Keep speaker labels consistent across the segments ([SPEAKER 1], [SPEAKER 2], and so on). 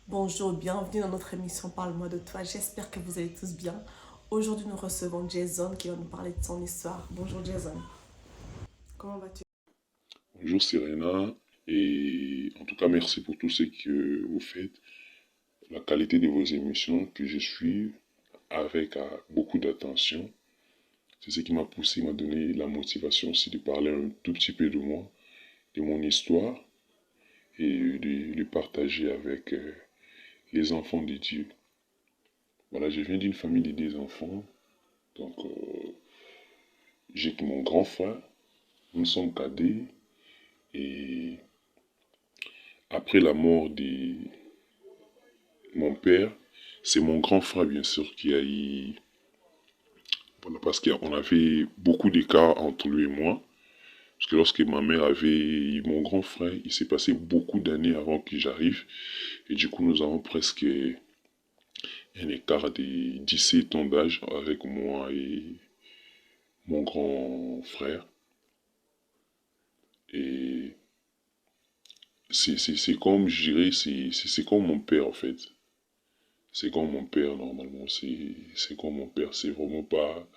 [SPEAKER 1] Bonjour, bienvenue dans notre émission Parle-moi de toi. J'espère que vous allez tous bien. Aujourd'hui, nous recevons Jason qui va nous parler de son histoire. Bonjour Jason, comment vas-tu?
[SPEAKER 2] Bonjour Serena, et en tout cas merci pour tout ce que vous faites. La qualité de vos émissions que je suis avec beaucoup d'attention, c'est ce qui m'a poussé, m'a donné la motivation aussi de parler un tout petit peu de moi, de mon histoire et de le partager avec les enfants de Dieu. Voilà, je viens d'une famille de 2 enfants, donc j'ai mon grand frère, nous sommes cadets et après la mort de mon père, c'est mon grand frère, bien sûr, qui a eu. Voilà, parce qu'on avait beaucoup d'écart entre lui et moi. Parce que lorsque ma mère avait eu mon grand frère, il s'est passé beaucoup d'années avant que j'arrive. Et du coup, nous avons presque un écart de 17 ans d'âge avec moi et mon grand frère. Et c'est comme, je dirais, c'est comme mon père, en fait. C'est comme mon père, normalement. C'est comme mon père. C'est vraiment pas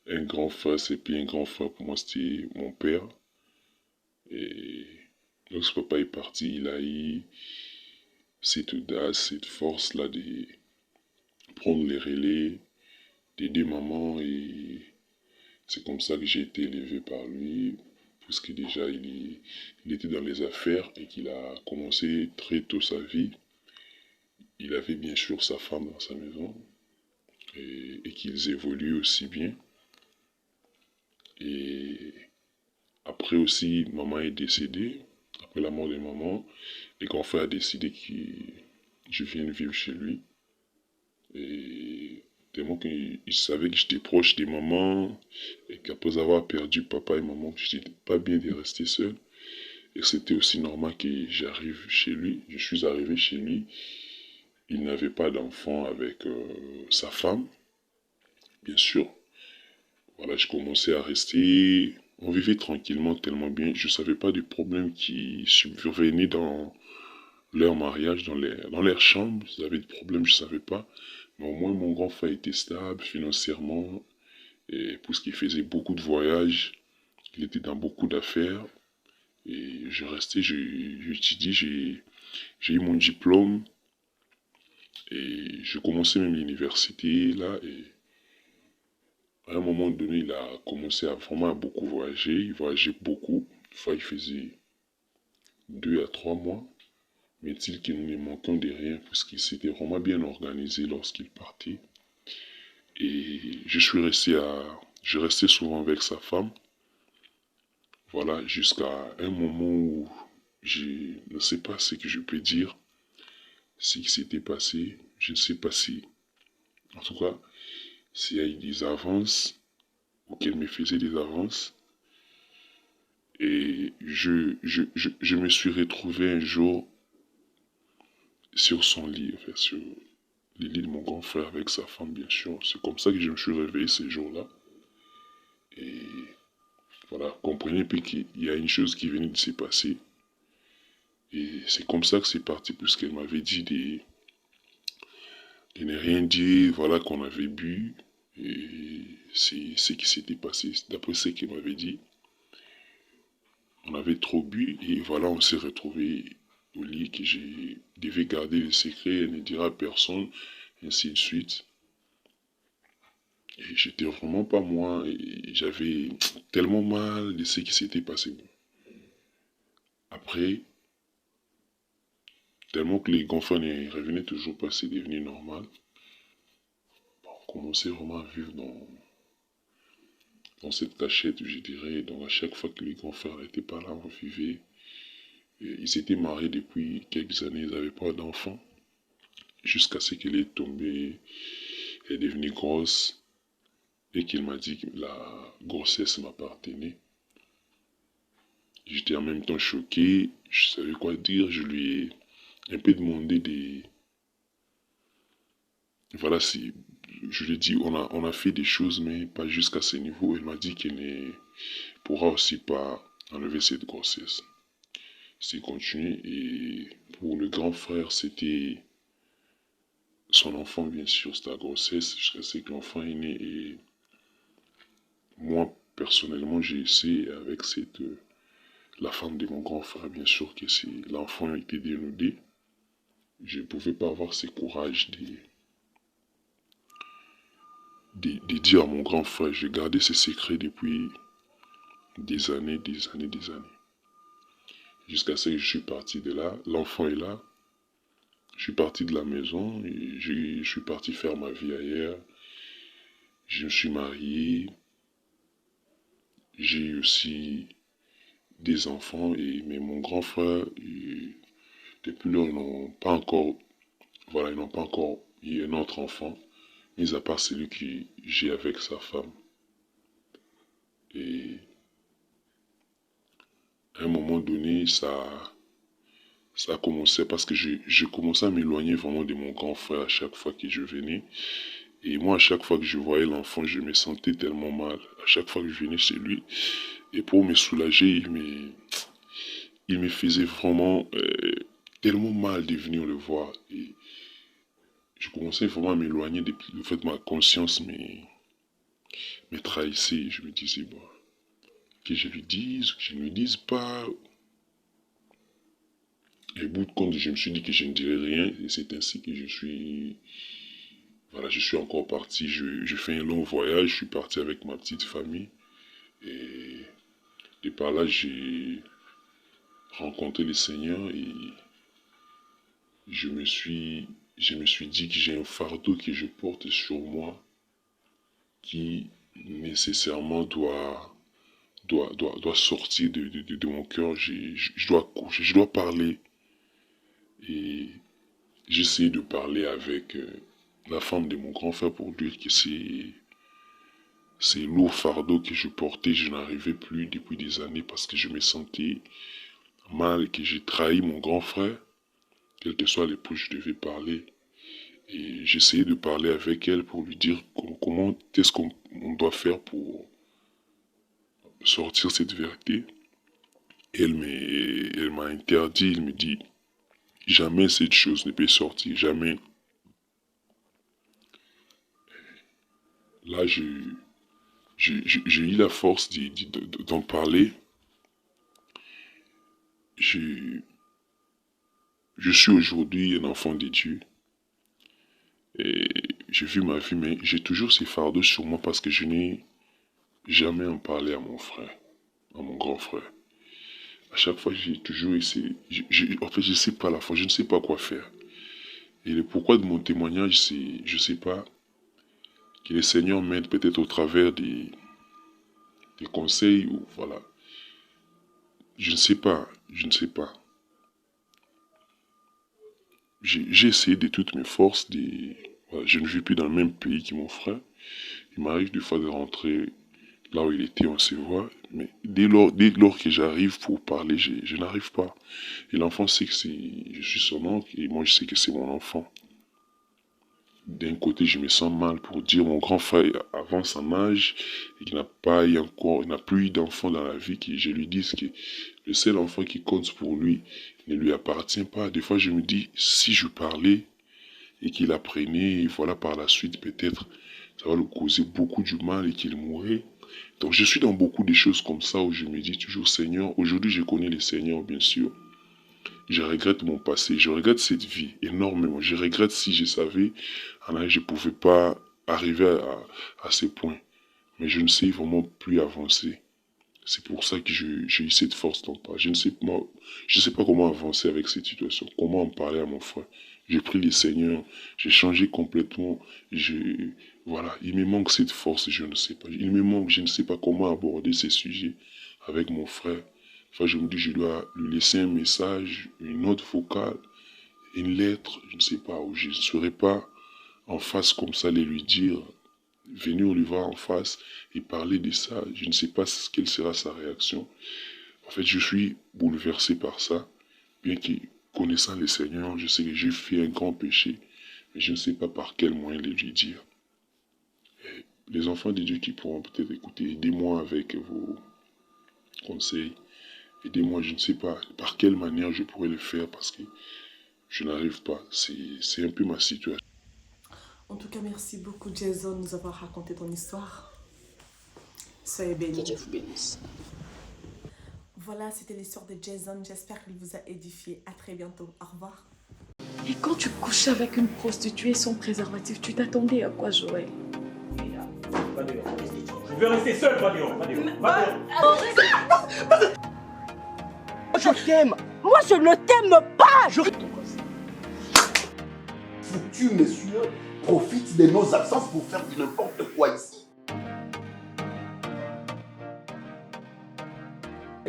[SPEAKER 2] un grand frère, c'est plus un grand frère. Pour moi, c'était mon père. Et lorsque papa est parti, il a eu cette audace, cette force-là de prendre les relais, d'aider maman. Et c'est comme ça que j'ai été élevé par lui. Puisque déjà il était dans les affaires et qu'il a commencé très tôt sa vie. Il avait bien sûr sa femme dans sa maison et qu'ils évoluent aussi bien. Et après aussi, maman est décédée. Après la mort de maman, et grand frère a décidé que je vienne vivre chez lui. Et tellement qu'il savait que j'étais proche des mamans et qu'après avoir perdu papa et maman, je n'étais pas bien de rester seul. Et c'était aussi normal que j'arrive chez lui. Je suis arrivé chez lui. Il n'avait pas d'enfant avec sa femme, bien sûr. Voilà, je commençais à rester. On vivait tranquillement, tellement bien. Je ne savais pas des problèmes qui survenaient dans leur mariage, dans leur chambre. Ils avaient des problèmes, je ne savais pas. Mais au moins, mon grand frère était stable financièrement. Et puisqu'il faisait beaucoup de voyages, il était dans beaucoup d'affaires. Et je restais, j'étudie, j'ai eu mon diplôme. Et je commençais même l'université là. Et à un moment donné, il a commencé à vraiment beaucoup voyager. Il voyageait beaucoup. Une fois, il faisait 2 à 3 mois. Mais il que nous ne manquions de rien puisqu'il s'était vraiment bien organisé lorsqu'il partait. Et je restais souvent avec sa femme. Voilà, jusqu'à un moment où je ne sais pas ce que je peux dire, ce qui s'était passé. Je ne sais pas si, en tout cas, s'il y a eu des avances ou qu'elle me faisait des avances. Et je me suis retrouvé un jour sur son lit, enfin, sur le lit de mon grand frère avec sa femme, bien sûr. C'est comme ça que je me suis réveillé ce jour-là. Et voilà, comprenez puis qu'il y a une chose qui venait de se passer. Et c'est comme ça que c'est parti, puisqu'elle m'avait dit de ne rien dire, voilà qu'on avait bu. Et c'est ce qui s'était passé. D'après ce qu'elle m'avait dit, on avait trop bu et voilà, on s'est retrouvé au lit que je devais garder le secret, elle ne dira à personne, ainsi de suite. Et j'étais vraiment pas moi et j'avais tellement mal de ce qui s'était passé. Après, tellement que les gonflants ne revenaient toujours pas, c'est devenu normal. On commençait vraiment à vivre dans cette cachette, je dirais. Donc à chaque fois que les grands frères n'étaient pas là, on vivait. Et ils étaient mariés depuis quelques années, ils n'avaient pas d'enfants. Jusqu'à ce qu'elle est tombée, elle est devenue grosse et qu'il m'a dit que la grossesse m'appartenait. J'étais en même temps choqué, je savais quoi dire, je lui ai un peu demandé des... Voilà, si je lui ai dit, on a fait des choses, mais pas jusqu'à ce niveau. Elle m'a dit qu'elle ne pourra aussi pas enlever cette grossesse. C'est continué et pour le grand frère, c'était son enfant, bien sûr, c'est la grossesse. Je sais que l'enfant est né et moi, personnellement, j'ai essayé avec la femme de mon grand frère, bien sûr, que si l'enfant a été dénudé, je ne pouvais pas avoir ce courage de dire à mon grand frère. J'ai gardé ce secret depuis des années, des années, des années. Jusqu'à ce que je suis parti de là. L'enfant est là. Je suis parti de la maison et je suis parti faire ma vie ailleurs. Je me suis marié. J'ai aussi des enfants, mais mon grand frère, depuis lors, ils n'ont pas encore, voilà, ils n'ont pas encore eu un autre enfant, mis à part celui que j'ai avec sa femme. Et à un moment donné, ça a commencé parce que je commençais à m'éloigner vraiment de mon grand frère à chaque fois que je venais. Et moi, à chaque fois que je voyais l'enfant, je me sentais tellement mal. À chaque fois que je venais chez lui, et pour me soulager, il me faisait vraiment tellement mal de venir le voir. Et je commençais vraiment à m'éloigner. En fait, ma conscience me trahissait. Je me disais, bon, que je lui dise, que je ne lui dise pas. Et au bout de compte, je me suis dit que je ne dirais rien. Et c'est ainsi que voilà, je suis encore parti. Je fais un long voyage. Je suis parti avec ma petite famille. Et par là, j'ai rencontré le Seigneur et je me suis, je me suis dit que j'ai un fardeau que je porte sur moi qui nécessairement doit sortir de mon cœur. Je dois coucher, je dois parler. Et j'essaie de parler avec la femme de mon grand frère pour dire que c'est lourd fardeau que je portais, je n'arrivais plus depuis des années parce que je me sentais mal, que j'ai trahi mon grand frère, quel que soit l'époux, je devais parler. Et j'essayais de parler avec elle pour lui dire comment est-ce qu'on doit faire pour sortir cette vérité. Et elle m'a interdit, elle me dit, jamais cette chose ne peut sortir, jamais. Là, j'ai eu la force d'en parler. Je, je suis aujourd'hui un enfant de Dieu. Et j'ai vu ma vie, mais j'ai toujours ces fardeaux sur moi parce que je n'ai jamais en parlé à mon frère, à mon grand frère. À chaque fois, j'ai toujours essayé. En fait, je ne sais pas la fois, je ne sais pas quoi faire. Et le pourquoi de mon témoignage, c'est, je ne sais pas, que le Seigneur m'aide peut-être au travers des conseils ou voilà. Je ne sais pas, je ne sais pas. J'ai essayé de toutes mes forces. Voilà, je ne vis plus dans le même pays que mon frère. Il m'arrive des fois de rentrer là où il était, on se voit. Mais dès lors que j'arrive pour parler, je n'arrive pas. Et l'enfant sait que je suis son oncle et moi je sais que c'est mon enfant. D'un côté, je me sens mal pour dire mon grand frère avance en âge et qu'il n'a pas eu encore, il n'a plus eu d'enfant dans la vie, que je lui dise que le seul enfant qui compte pour lui ne lui appartient pas. Des fois, je me dis, si je parlais et qu'il apprenait, et voilà, par la suite, peut-être, ça va lui causer beaucoup du mal et qu'il mourrait. Donc, je suis dans beaucoup de choses comme ça où je me dis toujours, Seigneur, aujourd'hui, je connais le Seigneur, bien sûr. Je regrette mon passé, je regrette cette vie énormément. Je regrette si je savais, je ne pouvais pas arriver à ces points. Mais je ne sais vraiment plus avancer. C'est pour ça que j'ai eu cette force d'en parler. Je ne sais pas comment avancer avec cette situation, comment en parler à mon frère. J'ai pris les seigneurs, j'ai changé complètement. Voilà, il me manque cette force, je ne sais pas. Il me manque, je ne sais pas comment aborder ces sujets avec mon frère. Enfin, je me dis, je dois lui laisser un message, une note vocale, une lettre, je ne sais pas, où je ne serai pas en face comme ça, les lui dire, venir lui voir en face et parler de ça. Je ne sais pas quelle sera sa réaction. En fait, je suis bouleversé par ça, bien que connaissant le Seigneur, je sais que j'ai fait un grand péché, mais je ne sais pas par quel moyen le lui dire. Et les enfants de Dieu qui pourront peut-être écouter, aidez-moi avec vos conseils. Aidez-moi, je ne sais pas par quelle manière je pourrais le faire parce que je n'arrive pas. C'est un peu ma situation.
[SPEAKER 1] En tout cas, merci beaucoup Jason de nous avoir raconté ton histoire. Soyez bénis.
[SPEAKER 3] Que Dieu vous bénisse.
[SPEAKER 1] Voilà, c'était l'histoire de Jason. J'espère qu'il vous a édifié. À très bientôt. Au revoir.
[SPEAKER 3] Et quand tu couches avec une prostituée sans préservatif, tu t'attendais à quoi, Joël?
[SPEAKER 4] Va dehors. Je veux rester seul, va dehors, va dehors. Va dehors.
[SPEAKER 5] Je t'aime. Moi, je ne t'aime pas.
[SPEAKER 6] Foutu monsieur profite de nos absences pour faire du n'importe quoi ici.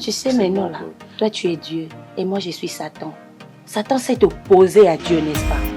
[SPEAKER 5] Tu sais maintenant là, toi tu es Dieu et moi je suis Satan. Satan s'est opposé à Dieu, n'est-ce pas?